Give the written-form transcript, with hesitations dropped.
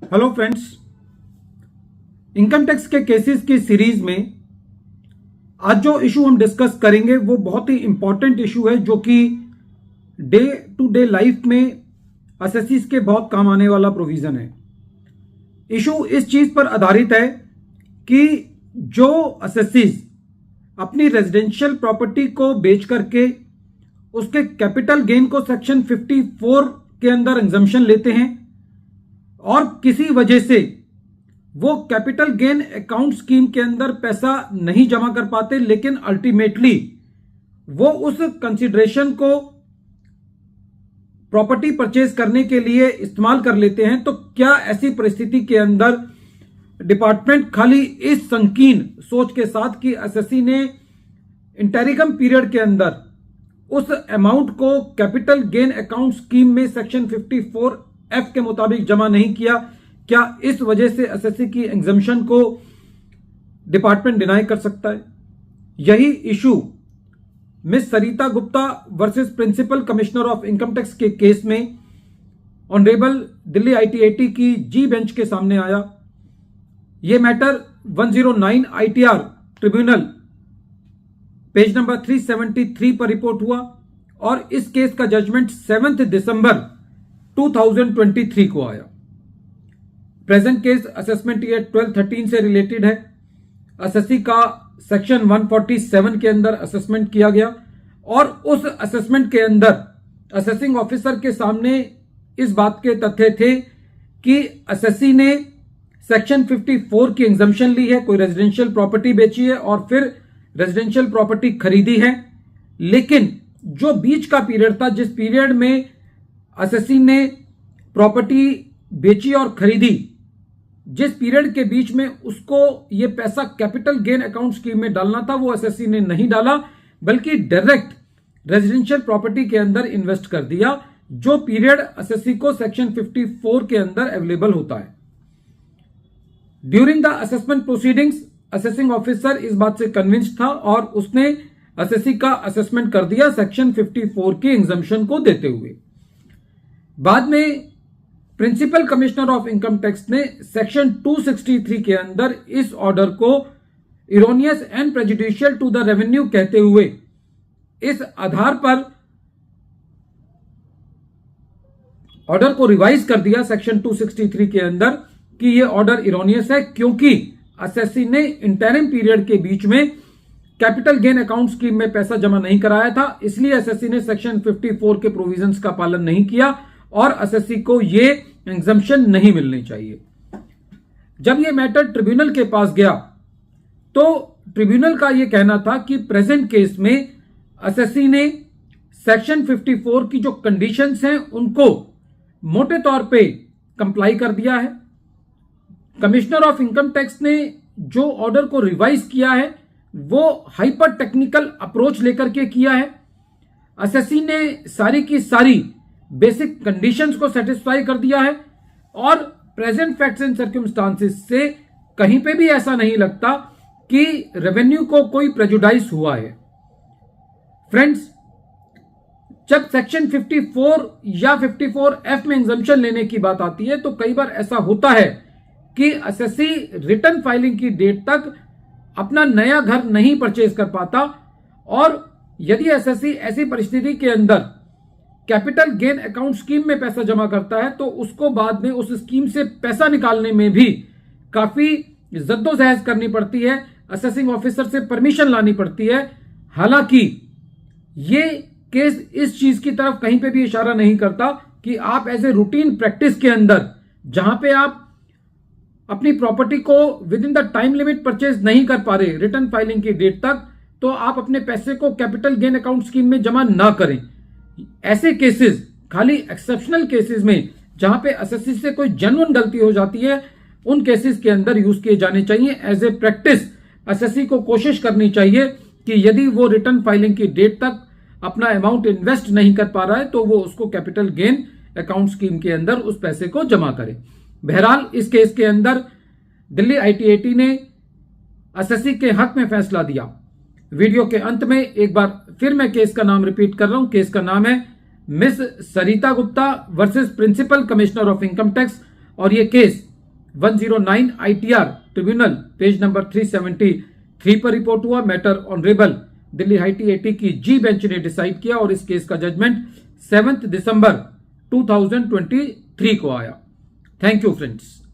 Hello friends, income tax के cases की series में आज जो इशू हम डिस्कस करेंगे वो बहुत ही इंपॉर्टेंट इशू है जो कि डे टू डे लाइफ में असेसीज के बहुत काम आने वाला प्रोविजन है। इशू इस चीज पर आधारित है कि जो असेसीज अपनी रेजिडेंशियल प्रॉपर्टी को बेच करके उसके कैपिटल गेन को सेक्शन 54 के अंदर एग्जम्पशन लेते हैं और किसी वजह से वो कैपिटल गेन अकाउंट स्कीम के अंदर पैसा नहीं जमा कर पाते, लेकिन अल्टीमेटली वो उस कंसिडरेशन को प्रॉपर्टी परचेज करने के लिए इस्तेमाल कर लेते हैं, तो क्या ऐसी परिस्थिति के अंदर डिपार्टमेंट खाली इस संकीर्ण सोच के साथ कि एसएससी ने इंटेरिगम पीरियड के अंदर उस अमाउंट को कैपिटल गेन अकाउंट स्कीम में सेक्शन 54F के मुताबिक जमा नहीं किया, क्या इस वजह से एसएससी की एग्जम्पशन को डिपार्टमेंट डिनाई कर सकता है? यही issue Miss Sarita Gupta versus principal commissioner of income tax के केस में ऑनरेबल दिल्ली आईटीएटी की जी बेंच के सामने आया। यह matter 109 ITR tribunal page number 373 पर रिपोर्ट हुआ और इस केस का जजमेंट 7 दिसंबर 2023 को आया। प्रेजेंट केस असेसमेंट ईयर 12-13 से रिलेटेड है। एसएससी का सेक्शन 147 के अंदर असेसमेंट किया गया और उस असेसमेंट के अंदर असेसिंग ऑफिसर के सामने इस बात के तथ्य थे कि एसएससी ने सेक्शन 54 की एग्जम्पशन ली है, कोई रेजिडेंशियल प्रॉपर्टी बेची है और फिर रेजिडेंशियल प्रॉपर्टी खरीदी है, लेकिन जो बीच का पीरियड था, जिस पीरियड में एसएससी ने प्रॉपर्टी बेची और खरीदी, जिस पीरियड के बीच में उसको ये पैसा कैपिटल गेन अकाउंट स्कीम में डालना था, वो एसएससी ने नहीं डाला, बल्कि डायरेक्ट रेजिडेंशियल प्रॉपर्टी के अंदर इन्वेस्ट कर दिया, जो पीरियड एसएससी को सेक्शन 54 के अंदर अवेलेबल होता है। During the assessment proceedings assessing officer इस बात से कन्विंस्ड था और उसने एसएससी का असेसमेंट कर दिया सेक्शन 54 की एग्जम्पशन को देते हुए। बाद में principal commissioner of income tax ने सेक्शन 263 के अंदर इस ऑर्डर को erroneous and prejudicial to the revenue कहते हुए इस आधार पर ऑर्डर को रिवाइज कर दिया सेक्शन 263 के अंदर कि यह ऑर्डर इरोनियस है, क्योंकि एसएससी ने इंटरिम पीरियड के बीच में कैपिटल गेन अकाउंट स्कीम में पैसा जमा नहीं कराया था, इसलिए एसएससी ने सेक्शन 54 के प्रोविजंस का पालन नहीं किया और एसएससी को यह एग्जम्पशन नहीं मिलनी चाहिए। जब यह मैटर ट्रिब्यूनल के पास गया तो ट्रिब्यूनल का यह कहना था कि प्रेजेंट केस में एसएससी ने सेक्शन 54 की जो कंडीशंस हैं उनको मोटे तौर पे कंप्लाई कर दिया है। कमिश्नर ऑफ इनकम टैक्स ने जो ऑर्डर को रिवाइज किया है वो हाइपर टेक्निकल अप्रोच लेकर के किया है। एसएससी ने सारी की सारी बेसिक कंडीशंस को सेटिस्फाई कर दिया है और प्रेजेंट फैक्ट्स एंड सर्कमस्टांसेस से कहीं पे भी ऐसा नहीं लगता कि रेवेन्यू को कोई प्रेजुडाइज हुआ है। फ्रेंड्स, जब सेक्शन 54 या 54F में एग्जम्पशन लेने की बात आती है तो कई बार ऐसा होता है कि एसएससी रिटर्न फाइलिंग की डेट तक अपना नया घर नहीं परचेज कर पाता और यदि एसएससी ऐसी परिस्थिति के अंदर कैपिटल गेन अकाउंट स्कीम में पैसा जमा करता है तो उसको बाद में उस स्कीम से पैसा निकालने में भी काफी जद्दोजहद करनी पड़ती है, असेसिंग ऑफिसर से परमिशन लानी पड़ती है। हालांकि ये केस इस चीज की तरफ कहीं पे भी इशारा नहीं करता कि आप एज ए रूटीन प्रैक्टिस के अंदर जहां पे आप अपनी प्रॉपर्टी को with in the time limit purchase नहीं कर पा रहे रिटर्न फाइलिंग की डेट तक, तो आप अपने पैसे को कैपिटल गेन अकाउंट स्कीम में जमा ना करें। ऐसे केसेस खाली एक्सेप्शनल केसेस में जहां पे एसएससी से कोई जेन्युइन गलती हो जाती है उन केसेस के अंदर यूज किए जाने चाहिए। एज ए प्रैक्टिस एसएससी को कोशिश करनी चाहिए कि यदि वो रिटर्न फाइलिंग की डेट तक अपना अमाउंट इन्वेस्ट नहीं कर पा रहा है तो वो उसको कैपिटल गेन अकाउंट स्कीम के अंदर उस पैसे को जमा करे। बहरहाल इस केस के अंदर दिल्ली आईटीएटी ने एसएससी के हक में फैसला दिया। वीडियो के अंत में एक बार फिर मैं केस का नाम रिपीट कर रहा हूं। केस का नाम है Miss Sarita Gupta versus principal commissioner of income tax और ये case 109 ITR tribunal page number 373 पर रिपोर्ट हुआ। मैटर ऑनरेबल दिल्ली हाई टी की जी बेंच ने डिसाइड किया और इस केस का जजमेंट 7 दिसंबर 2023 को आया। Thank you friends.